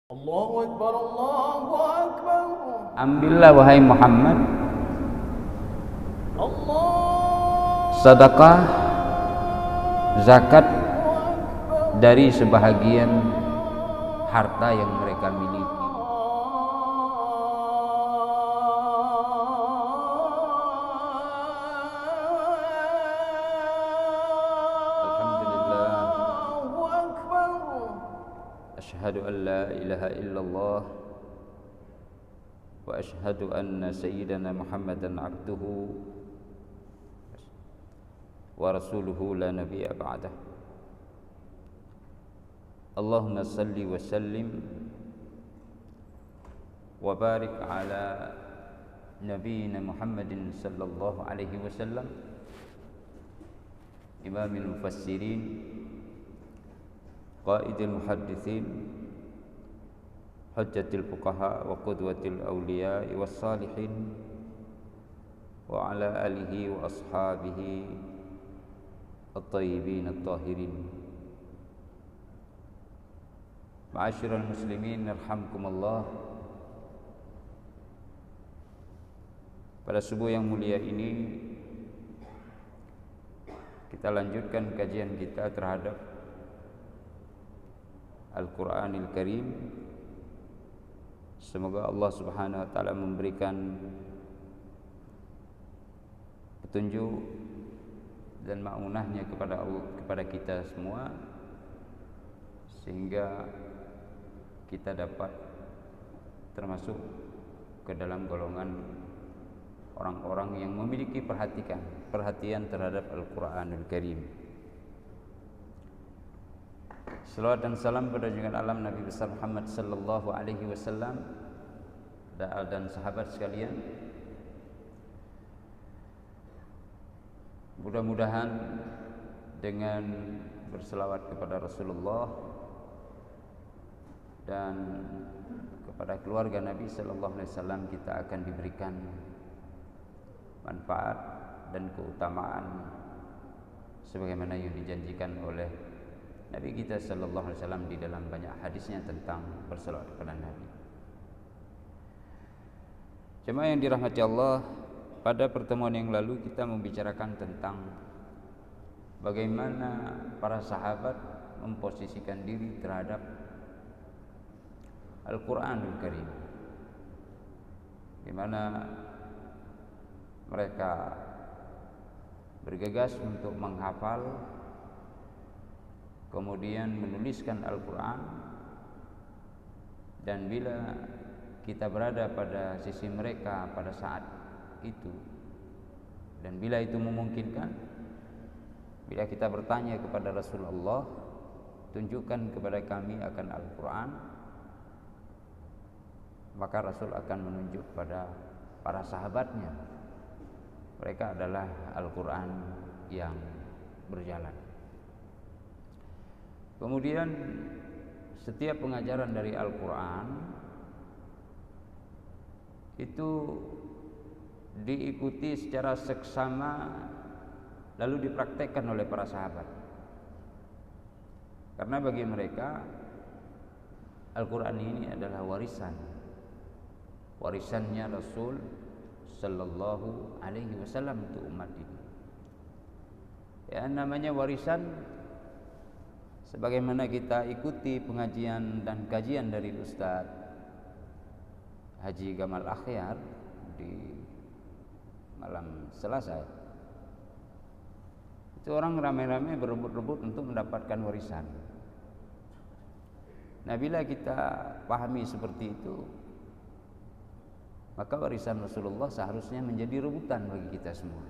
Allahu Akbar, Allahu Akbar. Ambillah wahai Muhammad Allah sedekah zakat dari sebahagian harta yang mereka miliki. Alhamdulillah, Allahu Akbar. asyhadu an la ilaha illallah wa asyhadu anna sayyidana Muhammadan abduhu wa rasuluhu la nabiyya ba'dah. Allahumma salli wa sallim wa barik ala nabiyyina Muhammadin sallallahu alaihi wasallam, imamil mufassirin, qaidil muhaddithin, hujjatil fuqaha wa qudwatil awliya was salihin, wa ala alihi wa ashabihi at-tayyibin at-tahirin. Ma'asyiral muslimin yarhamkumullah. Pada subuh yang mulia ini kita lanjutkan kajian kita terhadap Al-Qur'anil Karim. Semoga Allah Subhanahu wa taala memberikan petunjuk dan ma'unahnya kepada kita semua, sehingga kita dapat termasuk ke dalam golongan orang-orang yang memiliki perhatian terhadap Al-Qur'anul Karim. Salawat dan salam pada junjungan alam Nabi besar Muhammad sallallahu alaihi wasallam dan sahabat sekalian. Mudah-mudahan dengan berselawat kepada Rasulullah dan kepada keluarga Nabi sallallahu alaihi wasallam kita akan diberikan manfaat dan keutamaan sebagaimana yang dijanjikan oleh Nabi kita sallallahu alaihi wasallam di dalam banyak hadisnya tentang berselawat kepada Nabi. Jemaah yang dirahmati Allah, pada pertemuan yang lalu kita membicarakan tentang bagaimana para sahabat memposisikan diri terhadap Al-Qur'anul Karim, di mana mereka bergegas untuk menghafal, kemudian menuliskan Al-Quran. Dan bila kita berada pada sisi mereka pada saat itu, dan bila itu memungkinkan, bila kita bertanya kepada Rasulullah, tunjukkan kepada kami akan Al-Quran, maka Rasul akan menunjuk pada para sahabatnya, mereka adalah Al-Quran yang berjalan. Kemudian setiap pengajaran dari Al-Quran itu diikuti secara seksama lalu dipraktekkan oleh para sahabat, karena bagi mereka Al-Quran ini adalah warisannya Rasul sallallahu alaihi wasallam untuk umat ini. Ya, namanya warisan sebagaimana kita ikuti pengajian dan kajian dari Ustaz Haji Gamal Akhyar di malam Selasa. Itu orang ramai-ramai berebut-rebut untuk mendapatkan warisan. Nah, bila kita pahami seperti itu, maka warisan Rasulullah seharusnya menjadi rebutan bagi kita semua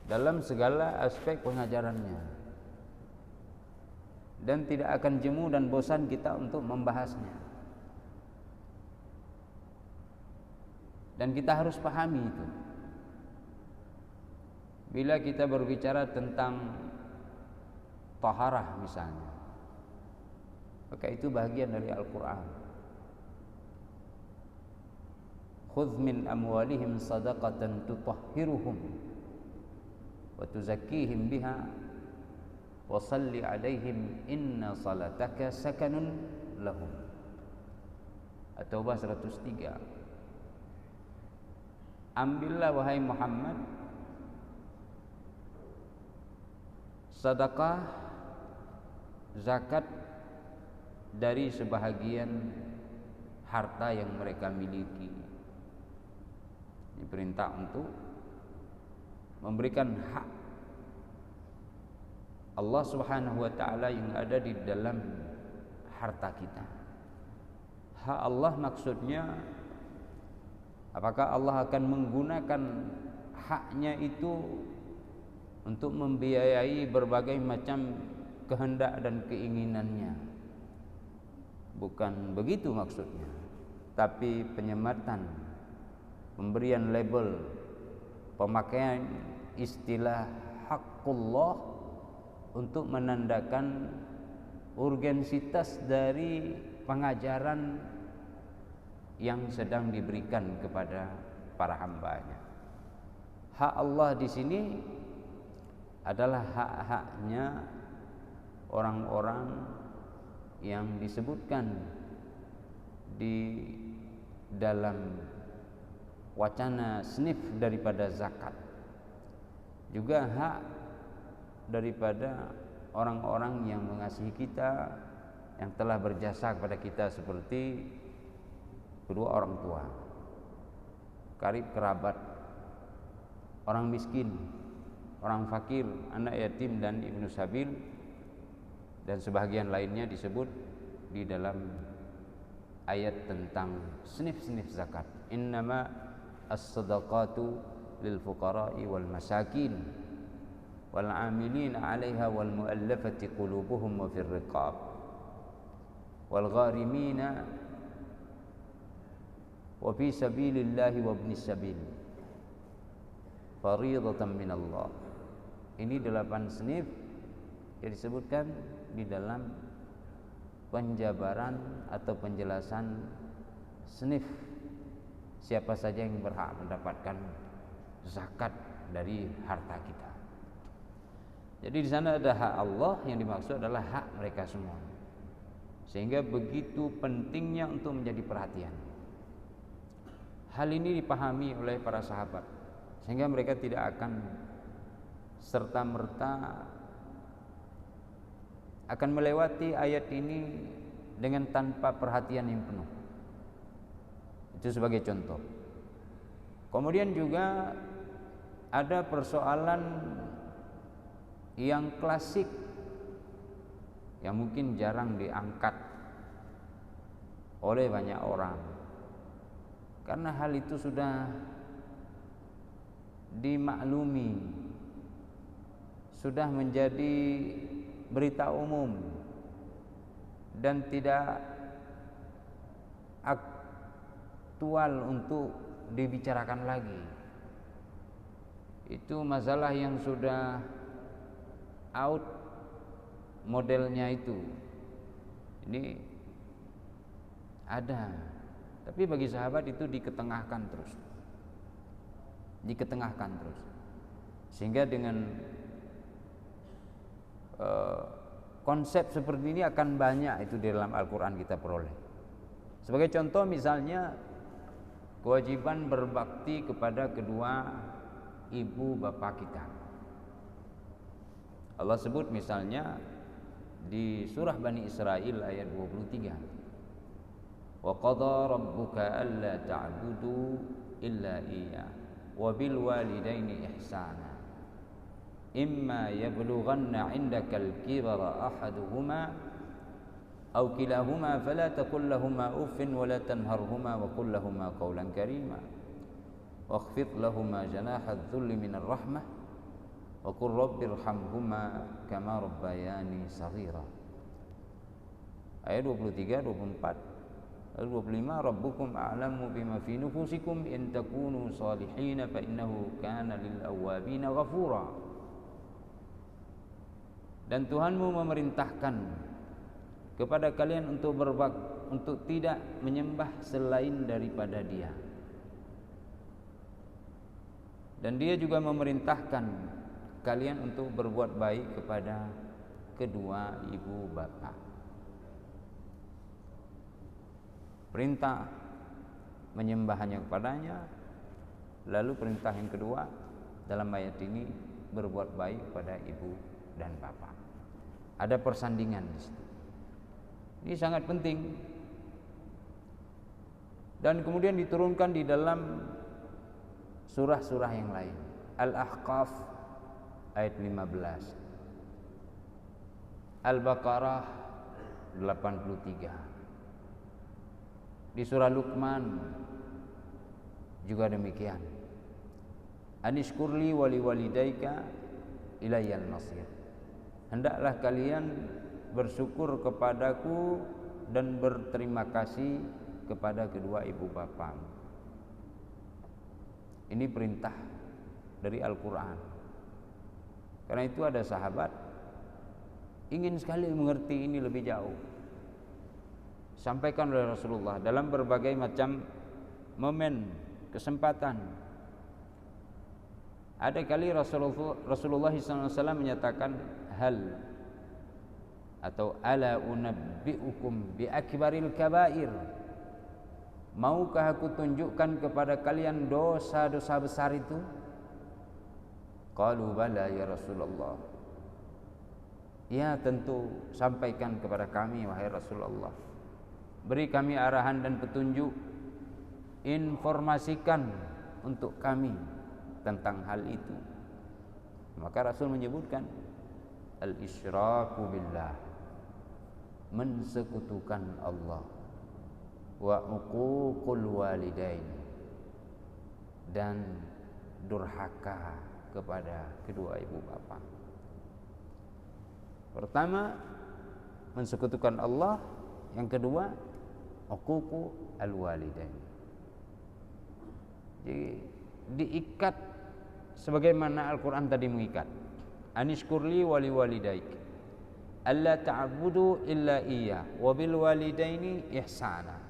dalam segala aspek pengajarannya, dan tidak akan jemu dan bosan kita untuk membahasnya. Dan kita harus pahami itu. Bila kita berbicara tentang taharah misalnya, maka itu bagian dari Al-Quran. Khudh min amwalihim sadaqatan tutahhiruhum wa tuzakkihim biha wa salli alaihim inna salataka sakanun lahum. At-Taubah 103. Ambillah wahai Muhammad sedekah zakat dari sebahagian harta yang mereka miliki. Diperintah untuk memberikan hak Allah Subhanahu wa taala yang ada di dalam harta kita. Hak Allah maksudnya, apakah Allah akan menggunakan haknya itu untuk membiayai berbagai macam kehendak dan keinginannya? Bukan begitu maksudnya, tapi penyematan, pemberian label, pemakaian istilah haqqullah untuk menandakan urgensitas dari pengajaran yang sedang diberikan kepada para hambanya. Hak Allah di sini adalah hak-haknya orang-orang yang disebutkan di dalam wacana snif daripada zakat. Juga hak daripada orang-orang yang mengasihi kita, yang telah berjasa kepada kita, seperti kedua orang tua, karib kerabat, orang miskin, orang fakir, anak yatim dan ibnu sabil, dan sebahagian lainnya disebut di dalam ayat tentang snif-snif zakat. Innama as-sadaqatu lil fuqara'i wal masakin wal 'amilina 'alaiha wal mu'allafati qulubuhum wa fir riqab wal gharimina wa fi sabilillahi wa ibnis sabil fariidatan minallah. Ini 8 snif yang disebutkan di dalam penjabaran atau penjelasan snif siapa saja yang berhak mendapatkan zakat dari harta kita. Jadi di sana ada hak Allah, yang dimaksud adalah hak mereka semua. Sehingga begitu pentingnya untuk menjadi perhatian. Hal ini dipahami oleh para sahabat, sehingga mereka tidak akan serta-merta akan melewati ayat ini dengan tanpa perhatian yang penuh. Itu sebagai contoh. Kemudian juga ada persoalan yang klasik yang mungkin jarang diangkat oleh banyak orang, karena hal itu sudah dimaklumi, sudah menjadi berita umum dan tidak aktual untuk dibicarakan lagi. Itu masalah yang sudah out modelnya itu. Ini ada, tapi bagi sahabat itu diketengahkan terus, sehingga dengan konsep seperti ini akan banyak itu di dalam Al-Quran kita peroleh. Sebagai contoh misalnya kewajiban berbakti kepada kedua ibu bapa kita. Allah sebut misalnya di surah Bani Israil ayat 23, wa qadha rabbuka alla ta'budu illa iyyah wa bil walidaini ihsana imma yablughanna 'indakal kibara ahaduhuma aw kilahuma fala taqul lahumā uffin wa la tanharhumā wa qul lahumā qawlan karīmā wakhfid lahumā janāha adh-dhulli minar rahmah wa qur rabbirhamhuma kama rabbayani shaghira. Ayat 23, 24, ayat 25, rabbukum a'lamu bima fi nufusikum in takunu salihin fa innahu kana lil awwabin ghafura. Dan Tuhanmu memerintahkan kepada kalian untuk tidak menyembah selain daripada Dia. Dan Dia juga memerintahkan kalian untuk berbuat baik kepada kedua ibu bapa. perintah menyembah hanya kepadanya. Lalu perintah yang kedua dalam ayat ini berbuat baik pada ibu dan bapak. Ada persandingan di situ. Ini sangat penting. Dan kemudian diturunkan di dalam surah-surah yang lain. Al-Ahqaf ayat 15, Al-Baqarah 83. Di surah Luqman juga demikian. Anishkurli wali walidaika ilayyal masir. Hendaklah kalian bersyukur kepadaku dan berterima kasih kepada kedua ibu bapamu. Ini perintah dari Al-Quran. Karena itu ada sahabat ingin sekali mengerti ini lebih jauh. Sampaikan oleh Rasulullah dalam berbagai macam momen, kesempatan. Ada kali Rasulullah SAW menyatakan hal atau ala unabbi'ukum bi akbaril kabair. Maukah aku tunjukkan kepada kalian dosa-dosa besar itu? Qalu bala ya Rasulullah. Ya tentu, sampaikan kepada kami wahai Rasulullah. Beri kami arahan dan petunjuk. Informasikan untuk kami tentang hal itu. Maka Rasul menyebutkan al-isyraku billah, mensekutukan Allah, wa uququl walidain, dan durhaka kepada kedua ibu bapa. Pertama, mensekutukan Allah. Yang kedua, uququ al-walidain. Jadi diikat sebagaimana Al-Quran tadi mengikat. Anishkurli wali walidaik alla ta'budu illa iyyah wa bil walidaini ihsana.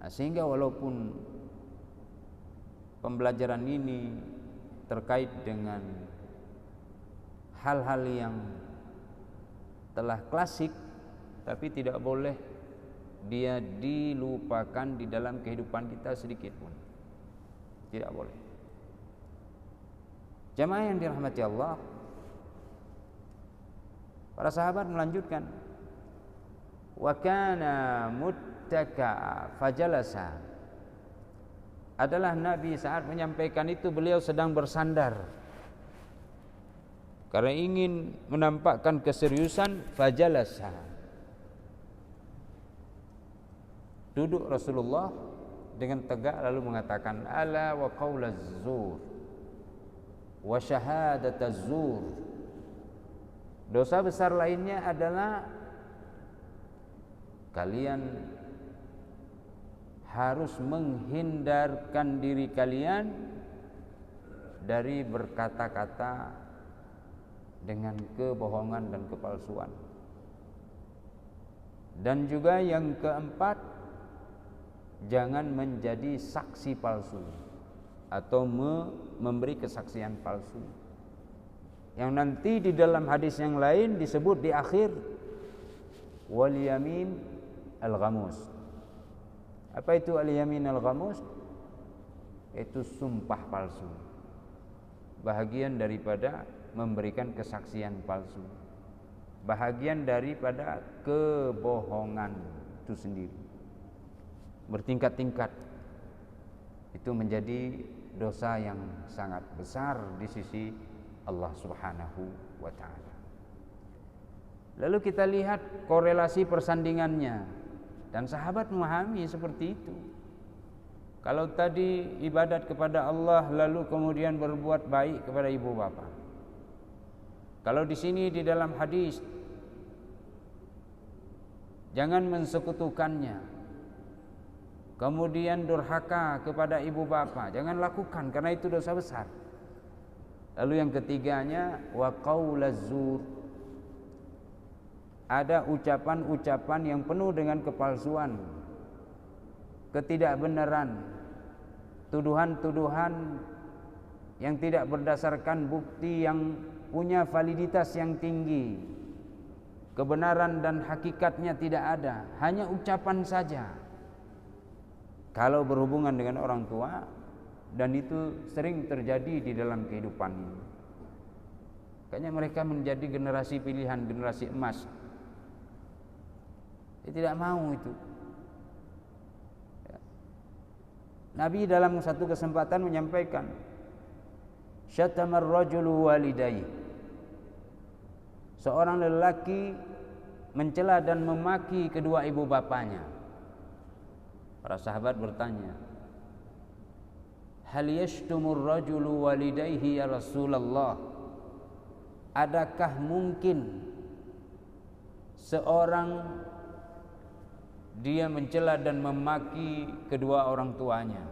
Sehingga walaupun pembelajaran ini terkait dengan hal-hal yang telah klasik, tapi tidak boleh dia dilupakan di dalam kehidupan kita sedikit pun. Tidak boleh. Jamaah yang dirahmati Allah, para sahabat melanjutkan, wa kana muttaka fajalasa. Adalah Nabi saat menyampaikan itu beliau sedang bersandar. Karena ingin menampakkan keseriusan, fajalasa. Duduk Rasulullah dengan tegak lalu mengatakan ala wa qaulaz zur wa syahadataz zur. Dosa besar lainnya adalah kalian harus menghindarkan diri kalian dari berkata-kata dengan kebohongan dan kepalsuan. Dan juga yang keempat, jangan menjadi saksi palsu atau memberi kesaksian palsu. Yang nanti di dalam hadis yang lain disebut di akhir wal yamin al-ghamus. Apa itu al-yamin al-ghamus? Itu sumpah palsu. Bahagian daripada memberikan kesaksian palsu. Bahagian daripada kebohongan itu sendiri. Bertingkat-tingkat. Itu menjadi dosa yang sangat besar di sisi Allah Subhanahu wa ta'ala. Lalu kita lihat korelasi persandingannya, dan sahabat memahami seperti itu. Kalau tadi ibadat kepada Allah lalu kemudian berbuat baik kepada ibu bapa. Kalau di sini di dalam hadis jangan mensekutukannya, kemudian durhaka kepada ibu bapa, jangan lakukan karena itu dosa besar. Lalu yang ketiganya wa qaulaz zur. Ada ucapan-ucapan yang penuh dengan kepalsuan, ketidakbenaran, tuduhan-tuduhan yang tidak berdasarkan bukti yang punya validitas yang tinggi. kebenaran dan hakikatnya tidak ada, hanya ucapan saja. Kalau berhubungan dengan orang tua, dan itu sering terjadi di dalam kehidupan ini. Makanya mereka menjadi generasi pilihan, generasi emas. Dia tidak mau itu. Nabi dalam satu kesempatan menyampaikan, syatamar rajulu walidayhi. Seorang lelaki mencela dan memaki kedua ibu bapanya. Para sahabat bertanya, hal yashtumur rajulu walidayhi ya Rasulullah? Adakah mungkin seorang dia mencela dan memaki kedua orang tuanya?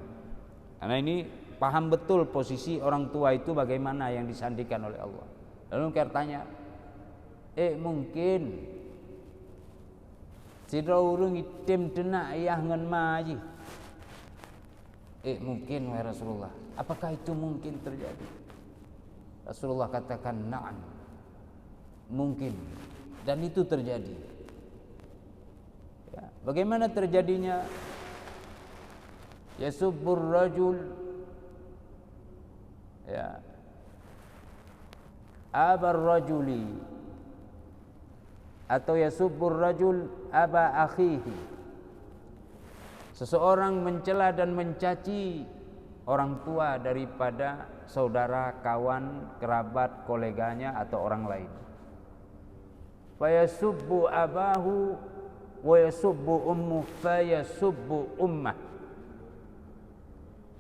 Karena ini paham betul posisi orang tua itu bagaimana yang disandikan oleh Allah. Lalu kita tanya, mungkin sidra urung itim denak ayah ngen ma aji. Mungkin wahai Rasulullah. Apakah itu mungkin terjadi? Rasulullah katakan na'am, mungkin, dan itu terjadi. Ya, bagaimana terjadinya? Yasubbur rajul abar rajuli, atau yasubbur rajul aba akhihi. Seseorang mencela dan mencaci orang tua daripada saudara, kawan, kerabat, koleganya atau orang lain. Fayasubbu abahu wa yasubbu ummuh fayasubbu ummah.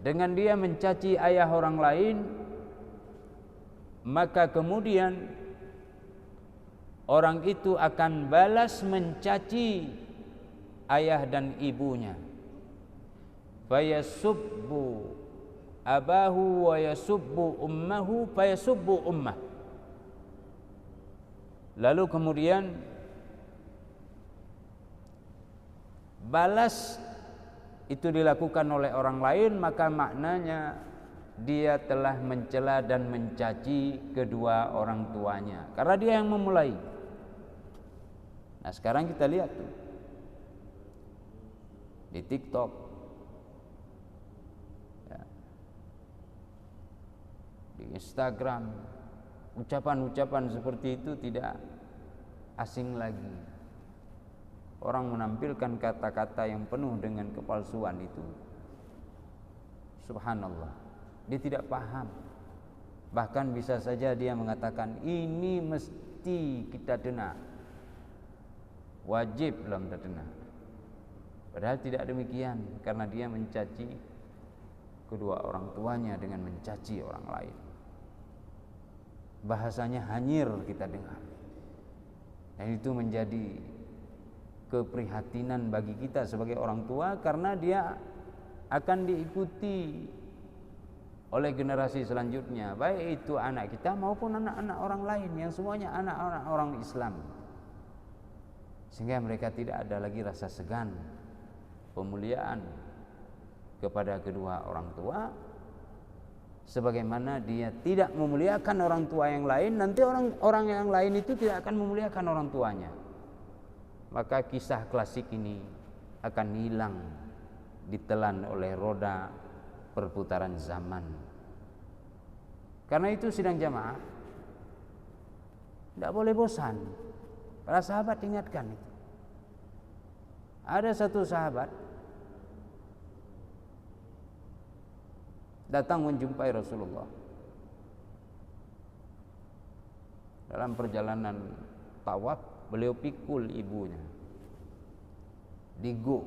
Dengan dia mencaci ayah orang lain, maka kemudian orang itu akan balas mencaci ayah dan ibunya. Fayasubbu abahu wa yasubbu ummahu fayasubbu ummah. Lalu kemudian balas itu dilakukan oleh orang lain, maka maknanya dia telah mencela dan mencaci kedua orang tuanya karena dia yang memulai. Nah, sekarang kita lihat tuh di TikTok, ya, di Instagram, ucapan-ucapan seperti itu tidak asing lagi. Orang menampilkan kata-kata yang penuh dengan kepalsuan itu. Subhanallah, dia tidak paham. Bahkan bisa saja dia mengatakan ini mesti kita dena, wajib belum terkena. Padahal tidak demikian, karena dia mencaci kedua orang tuanya dengan mencaci orang lain. Bahasanya hanyir kita dengar. Dan itu menjadi keprihatinan bagi kita sebagai orang tua, karena dia akan diikuti oleh generasi selanjutnya, baik itu anak kita maupun anak-anak orang lain yang semuanya anak-anak orang Islam. Sehingga mereka tidak ada lagi rasa segan pemuliaan kepada kedua orang tua, sebagaimana dia tidak memuliakan orang tua yang lain, nanti orang yang lain itu tidak akan memuliakan orang tuanya. Maka kisah klasik ini akan hilang, ditelan oleh roda perputaran zaman. Karena itu sidang jamaah tidak boleh bosan. Para sahabat ingatkan itu. Ada satu sahabat datang menjumpai Rasulullah dalam perjalanan tawaf. Beliau pikul ibunya, digo,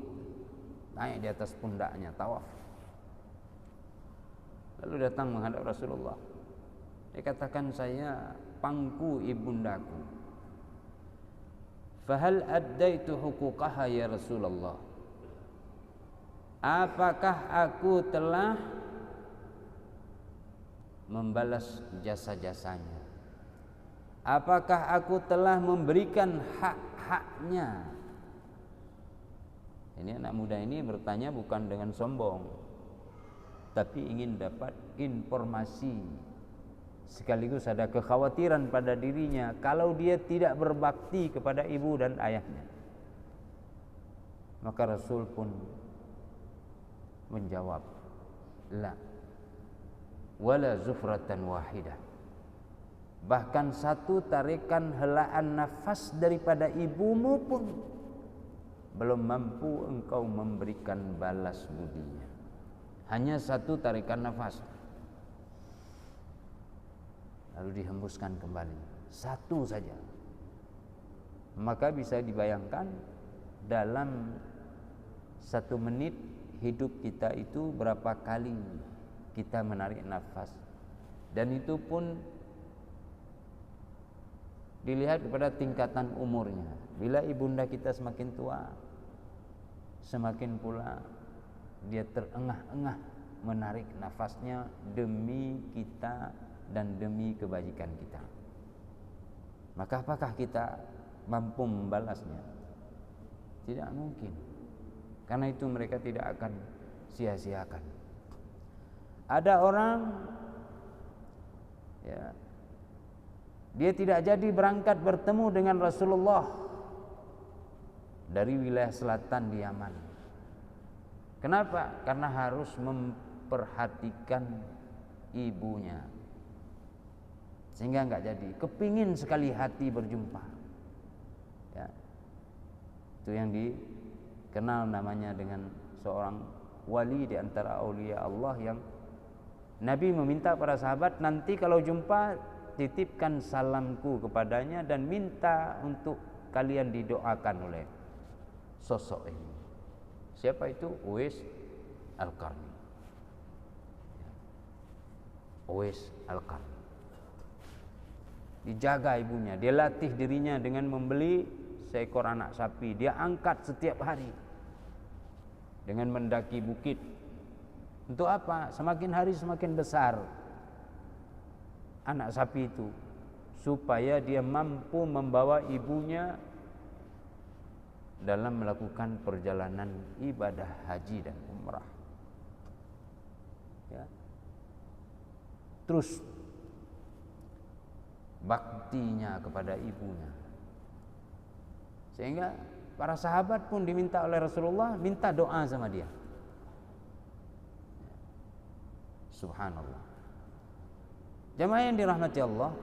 naik di atas pundaknya tawaf. Lalu datang menghadap Rasulullah. Dia katakan, saya pangku ibundaku. Fahal addaitu huquqaha ya Rasulullah? Apakah aku telah membalas jasa-jasanya? Apakah aku telah memberikan hak-haknya? Ini anak muda ini bertanya bukan dengan sombong, tapi ingin dapat informasi sekaligus ada kekhawatiran pada dirinya kalau dia tidak berbakti kepada ibu dan ayahnya. Maka Rasul pun menjawab, la wala zufratan wahidah. Bahkan satu tarikan helaan nafas daripada ibumu pun belum mampu engkau memberikan balas budinya. Hanya satu tarikan nafas, lalu dihembuskan kembali, satu saja. Maka bisa dibayangkan dalam 1 menit hidup kita itu berapa kali kita menarik nafas. Dan itu pun dilihat kepada tingkatan umurnya. Bila ibunda kita semakin tua, semakin pula dia terengah-engah menarik nafasnya demi kita dan demi kebajikan kita. Maka apakah kita mampu membalasnya? Tidak mungkin. Karena itu mereka tidak akan sia-siakan. Ada orang ya, dia tidak jadi berangkat bertemu dengan Rasulullah dari wilayah selatan di Yaman. Kenapa? Karena harus memperhatikan ibunya, sehingga enggak jadi. Kepingin sekali hati berjumpa. Ya. Itu yang dikenal namanya dengan seorang wali di antara aulia Allah, yang Nabi meminta para sahabat, nanti kalau jumpa titipkan salamku kepadanya dan minta untuk kalian didoakan oleh sosok ini. Siapa itu? Uwais Al-Qarni. Uwais Al-Qarni. Dijaga ibunya, dia latih dirinya dengan membeli seekor anak sapi, dia angkat setiap hari dengan mendaki bukit. Untuk apa? Semakin hari semakin besar anak sapi itu, supaya dia mampu membawa ibunya dalam melakukan perjalanan ibadah haji dan umrah. Ya. Terus baktinya kepada ibunya, sehingga para sahabat pun diminta oleh Rasulullah minta doa sama dia. Subhanallah. Jamaah yang dirahmati Allah,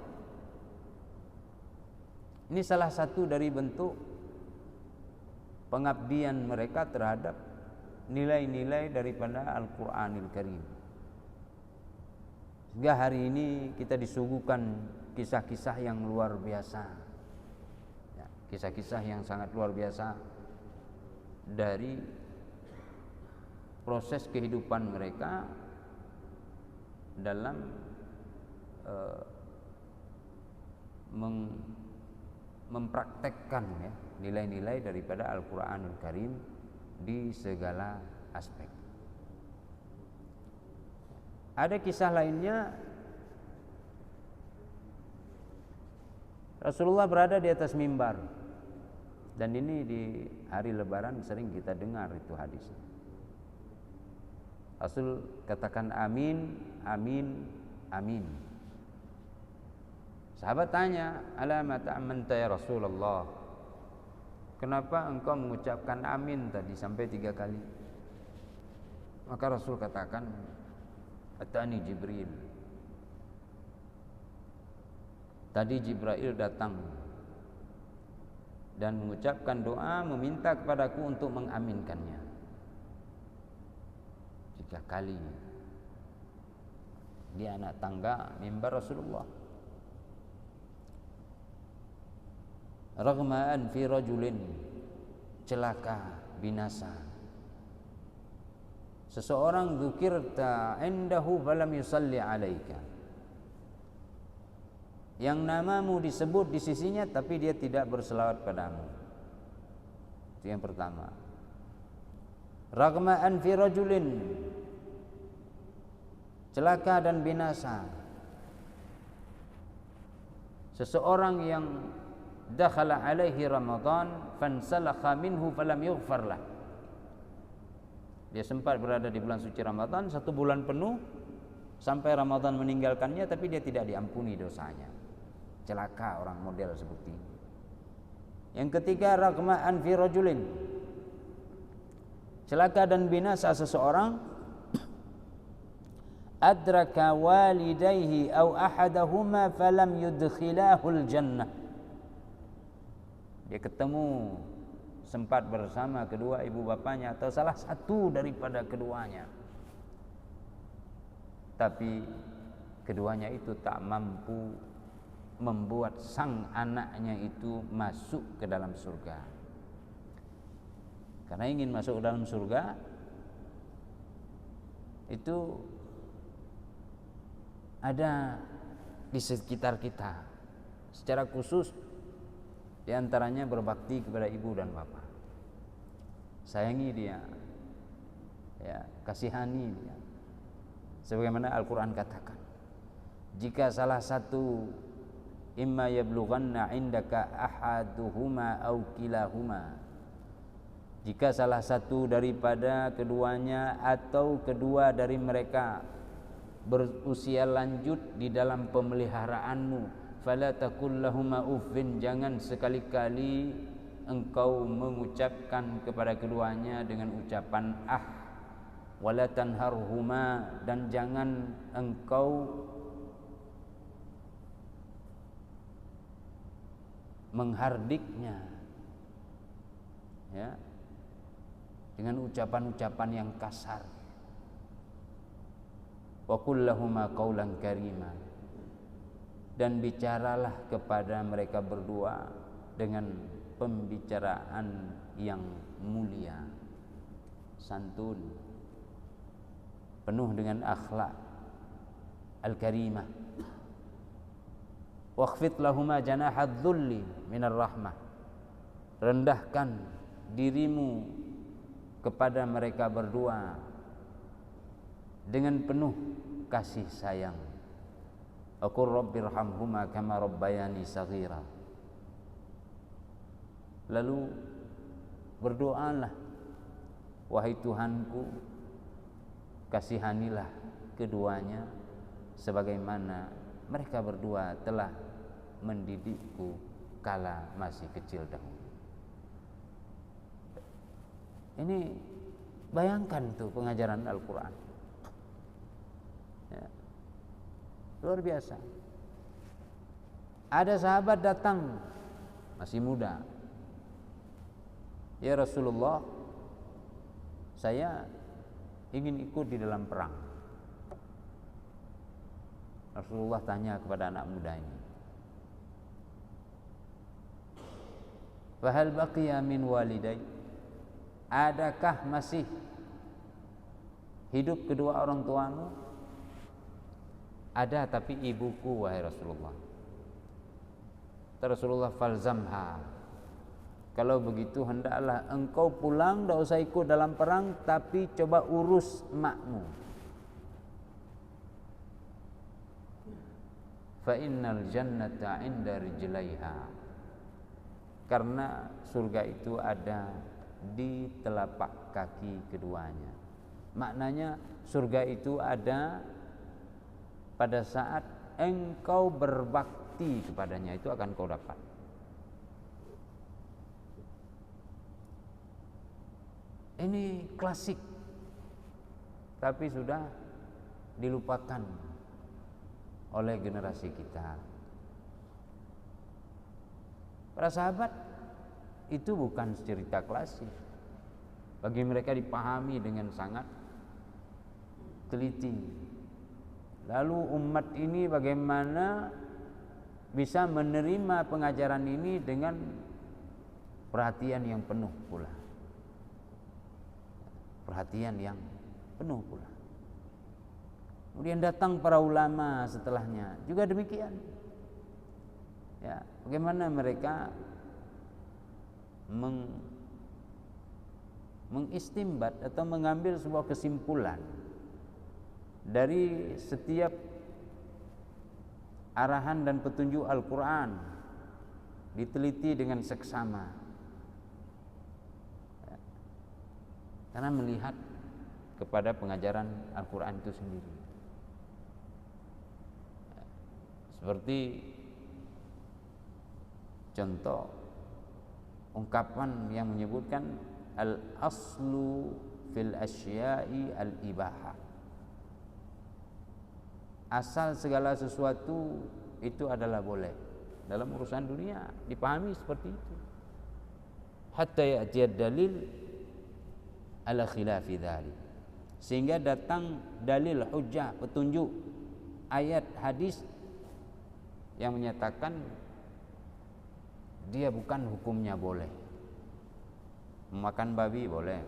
ini salah satu dari bentuk pengabdian mereka terhadap nilai-nilai daripada Al-Quranil Karim. Sehingga hari ini kita disuguhkan kisah-kisah yang luar biasa, ya, kisah-kisah yang sangat luar biasa dari proses kehidupan mereka dalam mempraktekkan ya, nilai-nilai daripada Al-Quranul Karim di segala aspek. Ada kisah lainnya, Rasulullah berada di atas mimbar, dan ini di hari Lebaran sering kita dengar itu hadis. Rasul katakan amin, amin, amin. Sahabat tanya, "Alama ta'amanta ya Rasulullah?" Kenapa engkau mengucapkan amin tadi sampai 3 kali? Maka Rasul katakan, "Atani Jibril." Tadi Jibril datang dan mengucapkan doa, meminta kepadaku untuk mengaminkannya 3 kali. Dia anak tangga mimbar Rasulullah. Raghma'an fi rajulin, celaka, binasa. Seseorang dzukirta indahu falam yusalli alaika, yang namamu disebut di sisinya tapi dia tidak berselawat padamu. Itu yang pertama. Raghma'an fi rajulin, celaka dan binasa. Seseorang yang dakhala alaihi Ramadan fansalakha minhu falam yughfar lah. Dia sempat berada di bulan suci Ramadan 1 bulan penuh, sampai Ramadan meninggalkannya tapi dia tidak diampuni dosanya. Celaka orang model seperti ini. Yang ketiga, ragma'an fi rajulin, celaka dan binasa seseorang adraka walidayhi aw ahadahuma falam yudkhilahul jannah. Dia ketemu, sempat bersama kedua ibu bapanya atau salah satu daripada keduanya, tapi keduanya itu tak mampu membuat sang anaknya itu masuk ke dalam surga. Karena ingin masuk ke dalam surga itu ada di sekitar kita, secara khusus diantaranya berbakti kepada ibu dan bapak, sayangi dia, ya, kasihani dia. Sebagaimana Al-Quran katakan, jika salah satu imma yablughanna indaka ahaduhuma aw kilahuma, jika salah satu daripada keduanya atau kedua dari mereka berusia lanjut di dalam pemeliharaanmu, fala taqul lahuma uffin, jangan sekali-kali engkau mengucapkan kepada keduanya dengan ucapan wala tanharhuma, dan jangan engkau menghardiknya, ya, dengan ucapan-ucapan yang kasar. Wa qul lahuma qaulan karima, dan bicaralah kepada mereka berdua dengan pembicaraan yang mulia, santun, penuh dengan akhlak al-karimah. Waqfid lahuma janahadz dzulli minar rahmah, rendahkan dirimu kepada mereka berdua dengan penuh kasih sayang. Aqul rabbirhamhuma kama rabbayani saghira. Lalu berdoalah, wahai Tuhanku, kasihanilah keduanya sebagaimana mereka berdua telah mendidikku kala masih kecil dahulu. Ini bayangkan tuh pengajaran Al-Quran, ya, luar biasa. Ada sahabat datang masih muda, ya Rasulullah, saya ingin ikut di dalam perang. Rasulullah tanya kepada anak muda ini, fahal baqiya min walidai, adakah masih hidup kedua orang tuamu? Ada, tapi ibuku wahai Rasulullah. Rasulullah, falzamha, kalau begitu hendaklah engkau pulang, tidak usah ikut dalam perang, tapi coba urus emakmu. Fa innal jannata 'inda rijlaiha, karena surga itu ada di telapak kaki keduanya. Maknanya surga itu ada pada saat engkau berbakti kepadanya, itu akan kau dapat. Ini klasik, tapi sudah dilupakan oleh generasi kita. Para sahabat itu bukan cerita klasik, bagi mereka dipahami dengan sangat teliti. Lalu umat ini bagaimana bisa menerima pengajaran ini dengan perhatian yang penuh pula. Perhatian yang penuh pula. Kemudian datang para ulama setelahnya juga demikian. Ya, bagaimana mereka mengistimbat atau mengambil sebuah kesimpulan dari setiap arahan dan petunjuk Al-Quran, diteliti dengan seksama, ya, karena melihat kepada pengajaran Al-Quran itu sendiri. Seperti contoh ungkapan yang menyebutkan al-aslu fil asya'i al-ibahah. Asal segala sesuatu itu adalah boleh. Dalam urusan dunia dipahami seperti itu. Hatta ya'tiyad dalil ala khilafi dzalik. Sehingga datang dalil, hujjah, petunjuk, ayat, hadis yang menyatakan dia bukan hukumnya boleh. Makan babi boleh,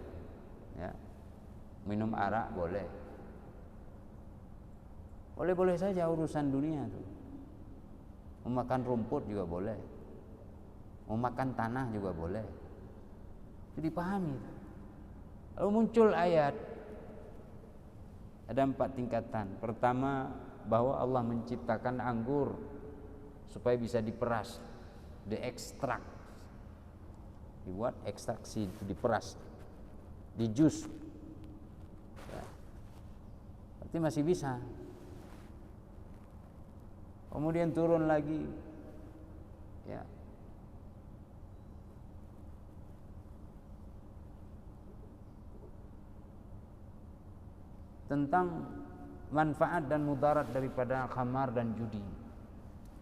ya. Minum arak boleh. Boleh-boleh saja urusan dunia itu. Memakan rumput juga boleh. Memakan tanah juga boleh. Itu dipahami. Lalu muncul ayat. Ada 4 tingkatan. Pertama, bahwa Allah menciptakan anggur supaya bisa diperas, diekstrak, dibuat ekstraksi, diperas, di jus, ya. Berarti masih bisa. Kemudian turun lagi, ya, tentang manfaat dan mudarat daripada khamar dan judi.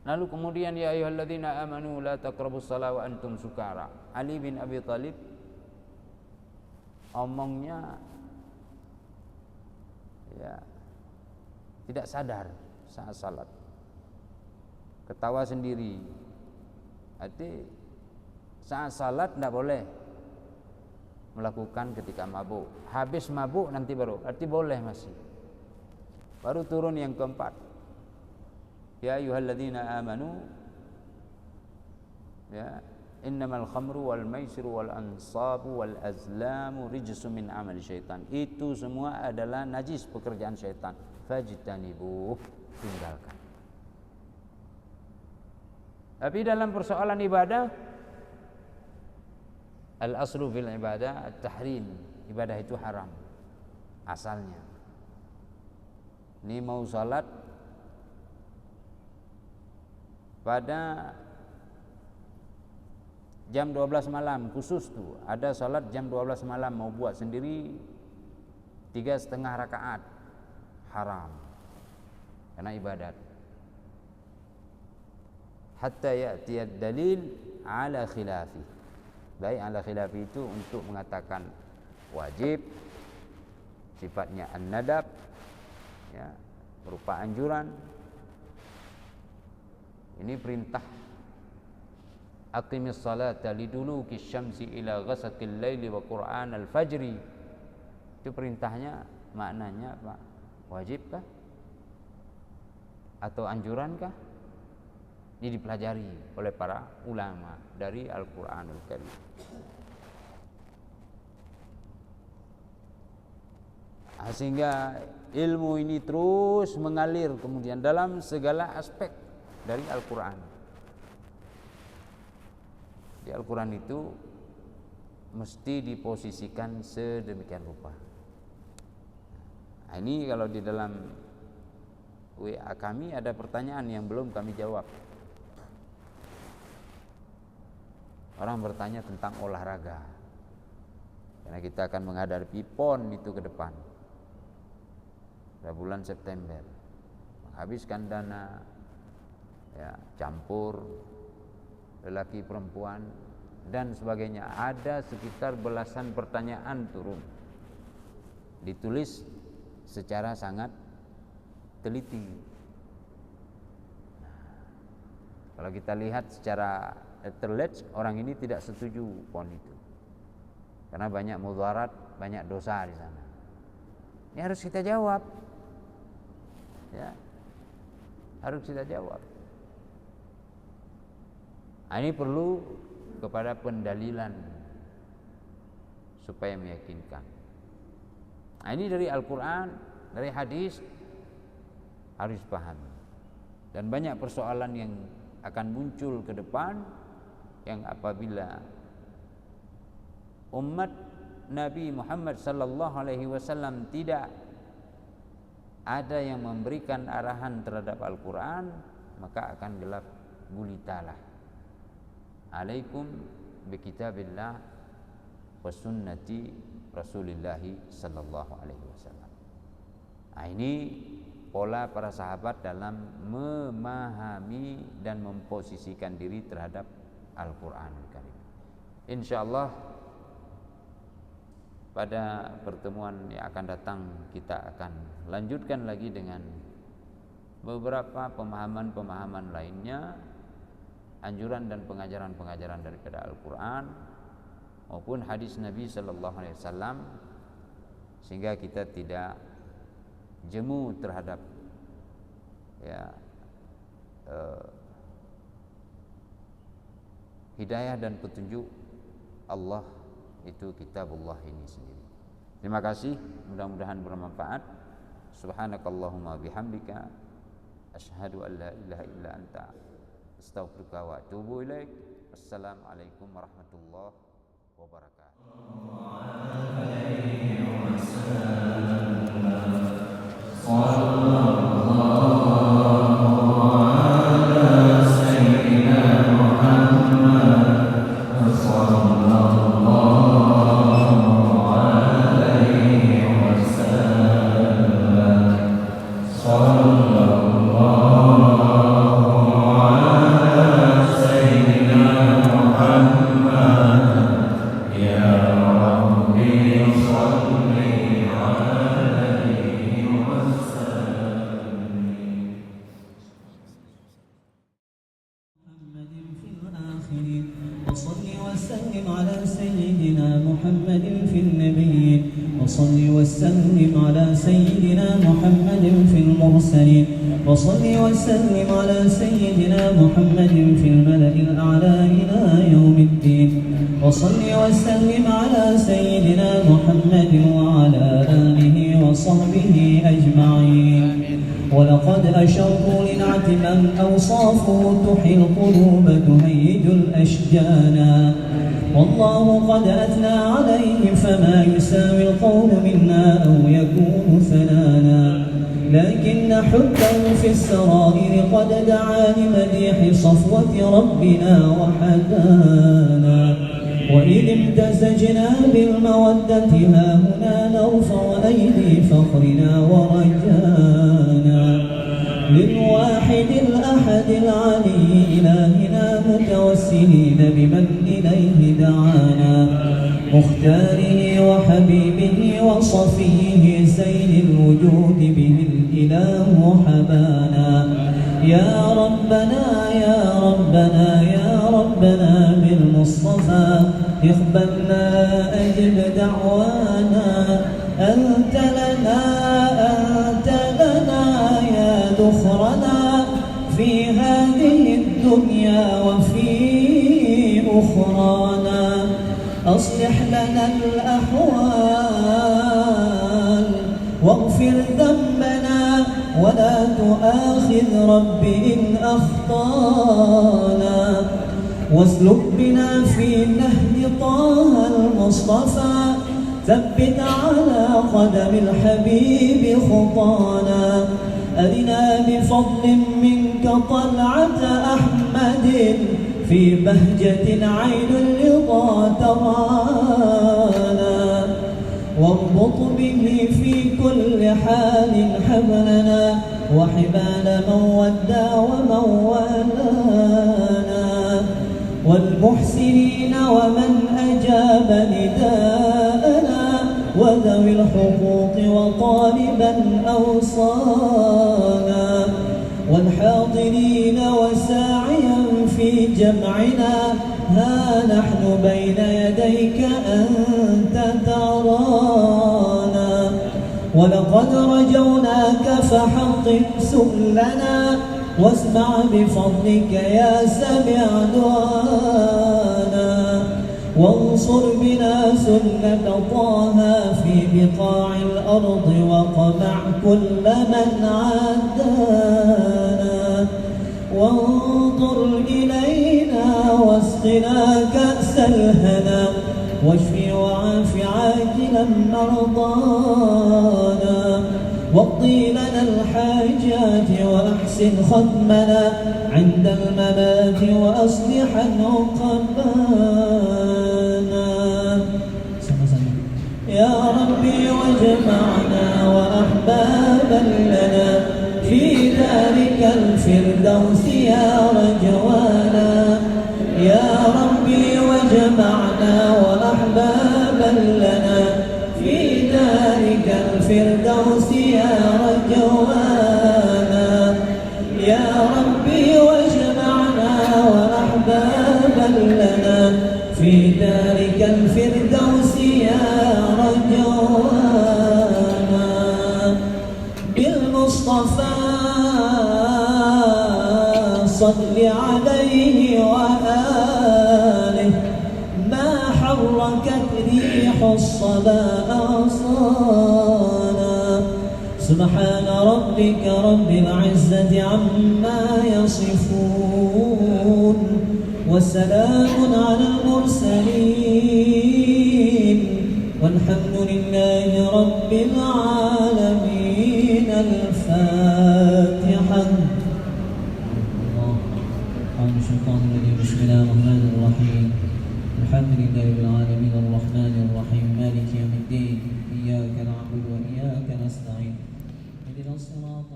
Lalu kemudian ya ayyuhalladzina amanu la taqrabus shalah wa antum sukara. Ali bin Abi Thalib omongnya ya tidak sadar saat salat. Ketawa sendiri. Arti saat salat tidak boleh melakukan ketika mabuk. Habis mabuk nanti baru, arti boleh masih. Baru turun yang keempat. Ya ayyuhalladzina amanu, ya, innamal khamru wal maisiru wal ansabu wal azlamu rijsun min amali syaitan. Itu semua adalah najis, pekerjaan syaitan. Fajtanibuh, tinggalkan. Tapi dalam persoalan ibadah, al-aslu fil ibadah at-tahrim. Ibadah itu haram asalnya. Ini mau salat pada jam 12 malam, khusus tuh ada salat jam 12 malam, mau buat sendiri 3,5 rakaat, haram karena ibadat. Hatta ya'tiyad dalil ala khilafi. Baik, ala khilafi itu untuk mengatakan wajib, sifatnya an-nadab, ya, berupa anjuran. Ini perintah aqimis salata liduluki syamsi ila ghasaqil laili wa qur'an al-fajri. Itu perintahnya, maknanya apa? Wajibkah? Atau anjurankah? Ini dipelajari oleh para ulama dari Al-Qur'anul Karim. Sehingga ilmu ini terus mengalir kemudian dalam segala aspek dari Al-Quran. Di Al-Quran itu mesti diposisikan sedemikian rupa. Nah, ini kalau di dalam WA kami ada pertanyaan yang belum kami jawab. Orang bertanya tentang olahraga, karena kita akan menghadapi PON itu ke depan pada bulan September, menghabiskan dana, ya, campur lelaki perempuan dan sebagainya. Ada sekitar belasan pertanyaan turun, ditulis secara sangat teliti. Nah, kalau kita lihat secara terlihat, orang ini tidak setuju PON itu karena banyak mudarat, banyak dosa di sana. Ini harus kita jawab, ya, harus kita jawab. Nah, ini perlu kepada pendalilan supaya meyakinkan. Nah, ini dari Al-Quran, dari hadis harus pahami. Dan banyak persoalan yang akan muncul ke depan yang apabila umat Nabi Muhammad sallallahu alaihi wasallam tidak ada yang memberikan arahan terhadap Al-Quran, maka akan gelap gulitalah. Alaikum bi kitabillah wa sunnati Rasulillah sallallahu alaihi wasallam. Nah, ini pola para sahabat dalam memahami dan memposisikan diri terhadap Al-Qur'anul Karim. Insyaallah pada pertemuan yang akan datang kita akan lanjutkan lagi dengan beberapa pemahaman-pemahaman lainnya, anjuran dan pengajaran-pengajaran daripada Al-Qur'an maupun hadis Nabi sallallahu alaihi wasallam, sehingga kita tidak jemu terhadap hidayah dan petunjuk Allah, itu kitabullah ini sendiri. Terima kasih, mudah-mudahan bermanfaat. Subhanakallahumma bihamdika asyhadu an la ilaha illa anta astaghfiruka wa atubu ilaik. Assalamualaikum warahmatullahi وصل وسلم على سيدنا محمد في النبيين وصل وسلم على سيدنا محمد في المرسلين وصل وسلم على سيدنا محمد في الملأ الأعلى إلى يوم الدين وصل وسلم على سيدنا محمد وعلى آله وصحبه أجمعين. ولقد أشروا لنعت من أوصافه تحيي القلوب تهيج الأشجانا والله قد أثنى عليه فما يساوي القول منا أو يكون ثنانا لكن حبه في السرائر قد دعا لمديح صفوة ربنا وحدانا وإذ امتزجنا بالمودة ها هنا نرفع أيدي فخرنا ورجانا للواحد الأحد العلي إلهنا متوسلين بمن إليه دعانا مختاره وحبيبه وصفيه زين الوجود به الإله حبانا يا ربنا يا ربنا يا ربنا بالمصطفى اقبلنا أجب دعوانا أنت لنا يا ذخرنا في هذه الدنيا وفي أخرانا أصلح لنا الأحوال واغفر ذنبنا ولا تؤاخذ رب إن أخطانا واسلك بنا في نهج طه المصطفى ثبت على قدم الحبيب خطانا أرنا بفضل منك طلعة أحمد في بهجة عين الرضا ترانا واربط به في كل حال حبلنا وحبال من ودى ومن والانا والمحسنين ومن أجاب نداءنا وذوي الحقوق وطالبا أوصانا والحاضرين وساعيا في جمعنا ها نحن بين يديك أنت ترانا ولقد رجوناك فحقق سؤلنا واسمع بفضلك يا سميع دعانا وانصر بنا سنة طه في بقاع الأرض وقمع كل من عادانا وانظر إلينا واسقنا كأس الهنا واشف وعاف عاجلا مرضانا واقضي لنا الحاجات وأحسن ختمنا عند الممات وأصلح عقبانا. يا ربي واجمعنا وأحبابا لنا في ذلك الفردوس يا رجوانا. يا ربي واجمعنا وأحبابا لنا في ذلك الفردوس يا رجوانا. يا ربي واجمعنا وأحبابا لنا في ذلك الفردوس يا رجوانا. بالمصطفى صل عليه وآله ما حركت ريح الصبا أغصانا. سبحان ربك رب العزة عما يصفون وسلام على المرسلين والحمد لله رب العالمين. الفاتحة. بسم الله الرحمن الرحيم. الحمد لله رب العالمين الرحمن الرحيم مالك يوم الدين. إياك نعبد وإياك نستعين. اهدنا الصراط